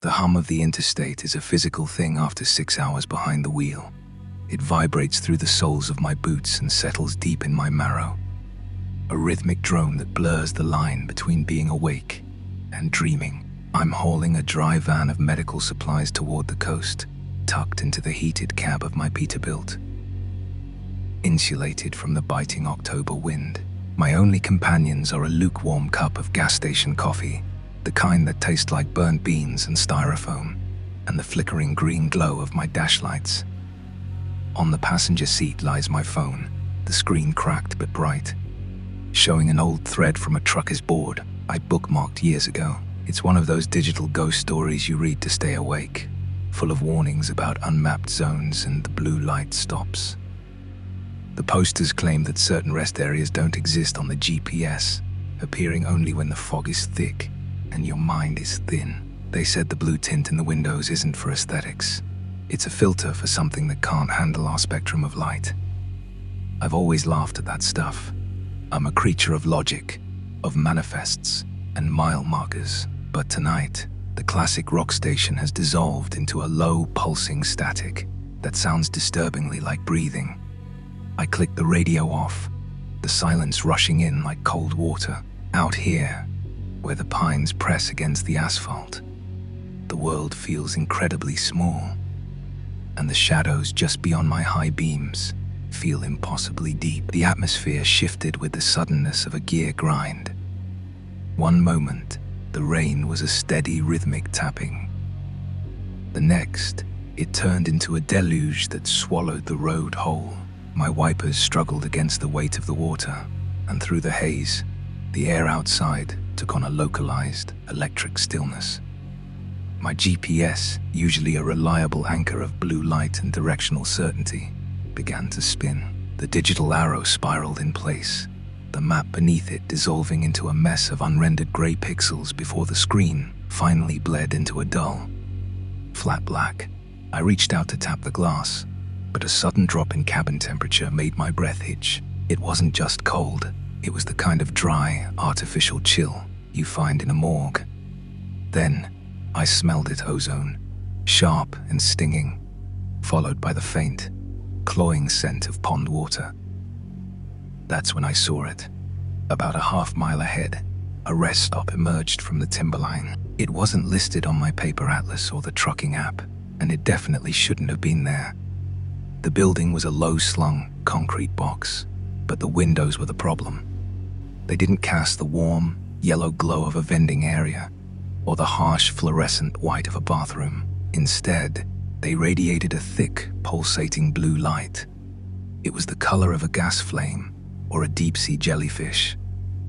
The hum of the interstate is a physical thing after 6 hours behind the wheel. It vibrates through the soles of my boots and settles deep in my marrow. A rhythmic drone that blurs the line between being awake and dreaming. I'm hauling a dry van of medical supplies toward the coast, tucked into the heated cab of my Peterbilt. Insulated from the biting October wind, my only companions are a lukewarm cup of gas station coffee, the kind that tastes like burnt beans and styrofoam, and the flickering green glow of my dash lights. On the passenger seat lies my phone, the screen cracked but bright, showing an old thread from a trucker's board I bookmarked years ago. It's one of those digital ghost stories you read to stay awake, full of warnings about unmapped zones and the blue light stops. The posters claim that certain rest areas don't exist on the GPS, appearing only when the fog is thick and your mind is thin. They said the blue tint in the windows isn't for aesthetics. It's a filter for something that can't handle our spectrum of light. I've always laughed at that stuff. I'm a creature of logic, of manifests and mile markers. But tonight, the classic rock station has dissolved into a low, pulsing static that sounds disturbingly like breathing. I click the radio off, the silence rushing in like cold water. Out here, where the pines press against the asphalt, the world feels incredibly small, and the shadows just beyond my high beams feel impossibly deep. The atmosphere shifted with the suddenness of a gear grind. One moment, the rain was a steady, rhythmic tapping. The next, it turned into a deluge that swallowed the road whole. My wipers struggled against the weight of the water, and through the haze, the air outside took on a localized, electric stillness. My GPS, usually a reliable anchor of blue light and directional certainty, began to spin. The digital arrow spiraled in place, the map beneath it dissolving into a mess of unrendered gray pixels before the screen finally bled into a dull, flat black. I reached out to tap the glass, but a sudden drop in cabin temperature made my breath hitch. It wasn't just cold, it was the kind of dry, artificial chill you find in a morgue. Then, I smelled it: ozone, sharp and stinging, followed by the faint, cloying scent of pond water. That's when I saw it. About a half-mile ahead, a rest stop emerged from the timberline. It wasn't listed on my paper atlas or the trucking app, and it definitely shouldn't have been there. The building was a low-slung concrete box, but the windows were the problem. They didn't cast the warm, yellow glow of a vending area or the harsh fluorescent white of a bathroom. Instead, they radiated a thick, pulsating blue light. It was the color of a gas flame or a deep-sea jellyfish,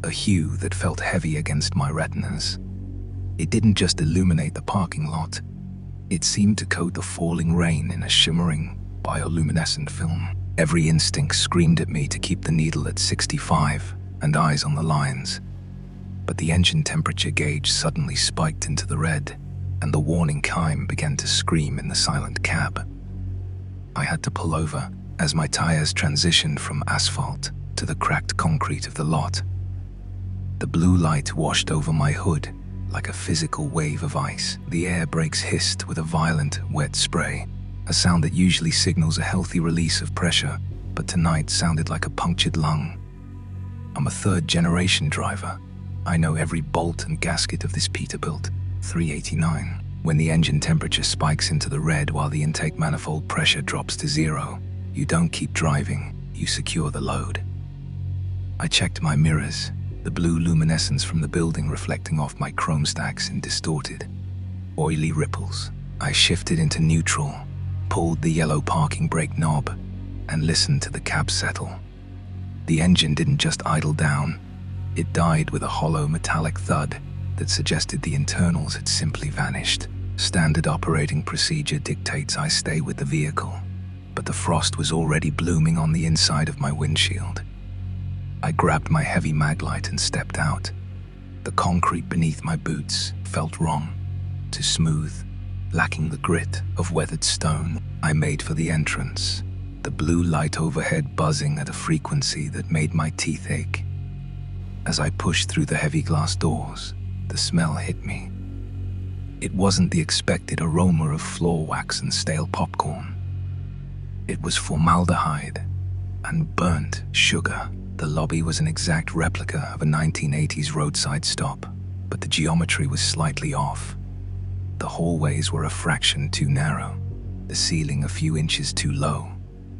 a hue that felt heavy against my retinas. It didn't just illuminate the parking lot, it seemed to coat the falling rain in a shimmering, bioluminescent film. Every instinct screamed at me to keep the needle at 65 and eyes on the lines. But the engine temperature gauge suddenly spiked into the red, and the warning chime began to scream in the silent cab. I had to pull over as my tires transitioned from asphalt to the cracked concrete of the lot. The blue light washed over my hood like a physical wave of ice. The air brakes hissed with a violent, wet spray, a sound that usually signals a healthy release of pressure, but tonight sounded like a punctured lung. I'm a third-generation driver. I know every bolt and gasket of this Peterbilt 389. When the engine temperature spikes into the red while the intake manifold pressure drops to zero, you don't keep driving, you secure the load. I checked my mirrors, the blue luminescence from the building reflecting off my chrome stacks in distorted, oily ripples. I shifted into neutral, pulled the yellow parking brake knob, and listened to the cab settle. The engine didn't just idle down, it died with a hollow metallic thud that suggested the internals had simply vanished. Standard operating procedure dictates I stay with the vehicle, but the frost was already blooming on the inside of my windshield. I grabbed my heavy maglite and stepped out. The concrete beneath my boots felt wrong, too smooth, lacking the grit of weathered stone. I made for the entrance, the blue light overhead buzzing at a frequency that made my teeth ache. As I pushed through the heavy glass doors, the smell hit me. It wasn't the expected aroma of floor wax and stale popcorn. It was formaldehyde and burnt sugar. The lobby was an exact replica of a 1980s roadside stop, but the geometry was slightly off. The hallways were a fraction too narrow, the ceiling a few inches too low.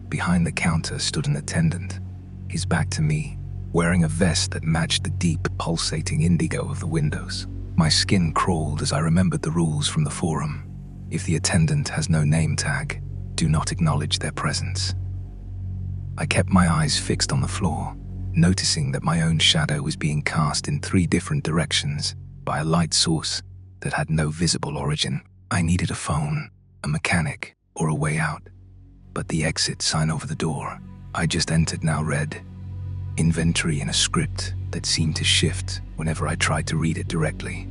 Behind the counter stood an attendant, his back to me, wearing a vest that matched the deep, pulsating indigo of the windows. My skin crawled as I remembered the rules from the forum. If the attendant has no name tag, do not acknowledge their presence. I kept my eyes fixed on the floor, noticing that my own shadow was being cast in 3 different directions by a light source that had no visible origin. I needed a phone, a mechanic, or a way out. But the exit sign over the door I just entered now read, "Inventory," in a script that seemed to shift whenever I tried to read it directly.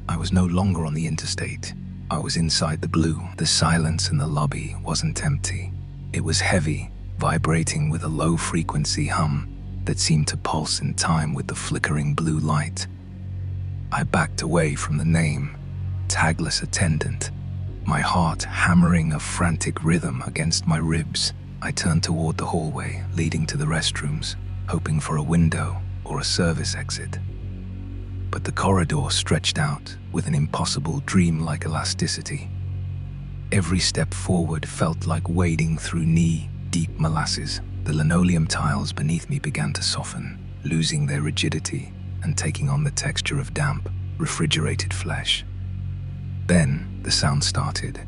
I was no longer on the interstate. I was inside the blue. The silence in the lobby wasn't empty. It was heavy, vibrating with a low-frequency hum that seemed to pulse in time with the flickering blue light. I backed away from the name, tagless attendant, my heart hammering a frantic rhythm against my ribs. I turned toward the hallway leading to the restrooms, hoping for a window or a service exit. But the corridor stretched out with an impossible dream-like elasticity. Every step forward felt like wading through knee-deep molasses. The linoleum tiles beneath me began to soften, losing their rigidity and taking on the texture of damp, refrigerated flesh. Then the sound started.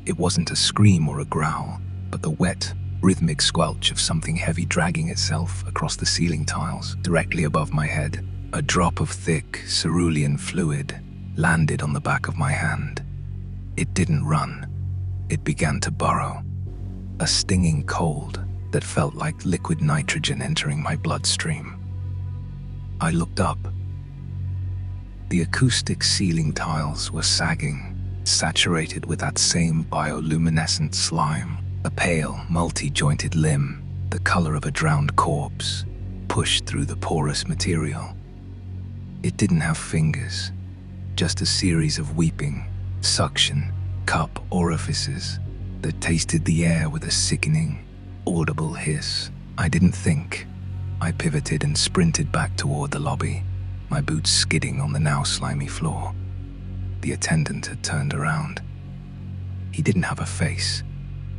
It wasn't a scream or a growl, but the wet, rhythmic squelch of something heavy dragging itself across the ceiling tiles directly above my head. A drop of thick, cerulean fluid landed on the back of my hand. It didn't run. It began to burrow. A stinging cold that felt like liquid nitrogen entering my bloodstream. I looked up. The acoustic ceiling tiles were sagging, saturated with that same bioluminescent slime. A pale, multi-jointed limb, the color of a drowned corpse, pushed through the porous material. It didn't have fingers, just a series of weeping, suction, cup orifices that tasted the air with a sickening, audible hiss. I didn't think. I pivoted and sprinted back toward the lobby, my boots skidding on the now slimy floor. The attendant had turned around. He didn't have a face,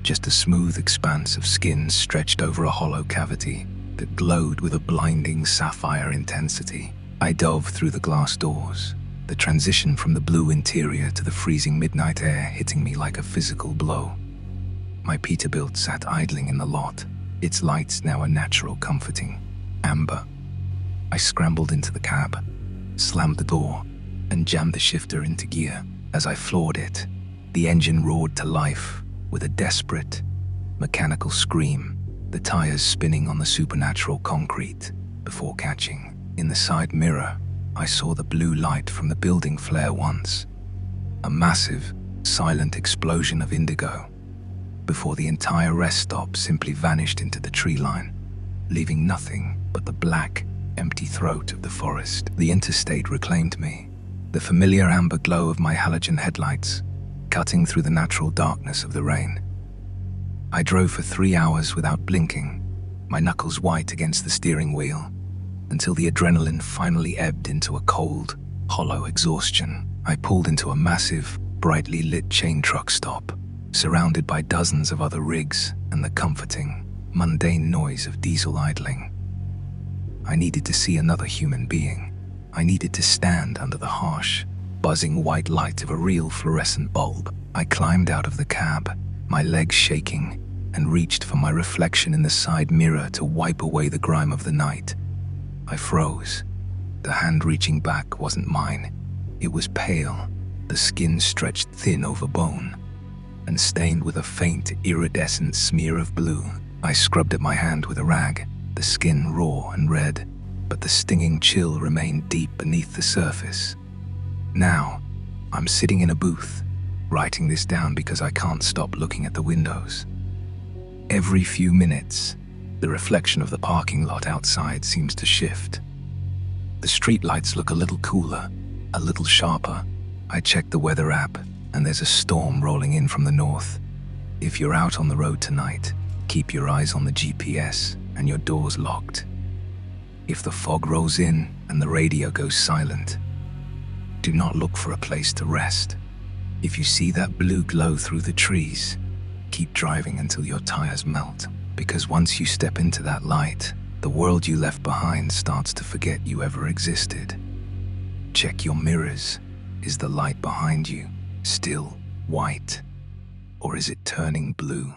just a smooth expanse of skin stretched over a hollow cavity that glowed with a blinding sapphire intensity. I dove through the glass doors, the transition from the blue interior to the freezing midnight air hitting me like a physical blow. My Peterbilt sat idling in the lot, its lights now a natural comforting amber. I scrambled into the cab, slammed the door, and jammed the shifter into gear. As I floored it, the engine roared to life with a desperate, mechanical scream, the tires spinning on the supernatural concrete before catching. In the side mirror, I saw the blue light from the building flare once, a massive, silent explosion of indigo, before the entire rest stop simply vanished into the tree line, leaving nothing but the black, empty throat of the forest. The interstate reclaimed me, the familiar amber glow of my halogen headlights, cutting through the natural darkness of the rain. I drove for 3 hours without blinking, my knuckles white against the steering wheel, until the adrenaline finally ebbed into a cold, hollow exhaustion. I pulled into a massive, brightly lit chain truck stop, surrounded by dozens of other rigs and the comforting, mundane noise of diesel idling. I needed to see another human being. I needed to stand under the harsh, buzzing white light of a real fluorescent bulb. I climbed out of the cab, my legs shaking, and reached for my reflection in the side mirror to wipe away the grime of the night. I froze. The hand reaching back wasn't mine. It was pale, the skin stretched thin over bone, and stained with a faint, iridescent smear of blue. I scrubbed at my hand with a rag, the skin raw and red, but the stinging chill remained deep beneath the surface. Now, I'm sitting in a booth, writing this down because I can't stop looking at the windows. Every few minutes, the reflection of the parking lot outside seems to shift. The streetlights look a little cooler, a little sharper. I check the weather app, and there's a storm rolling in from the north. If you're out on the road tonight, keep your eyes on the GPS and your doors locked. If the fog rolls in and the radio goes silent, do not look for a place to rest. If you see that blue glow through the trees, keep driving until your tires melt, because once you step into that light, the world you left behind starts to forget you ever existed. Check your mirrors. Is the light behind you still white, or is it turning blue?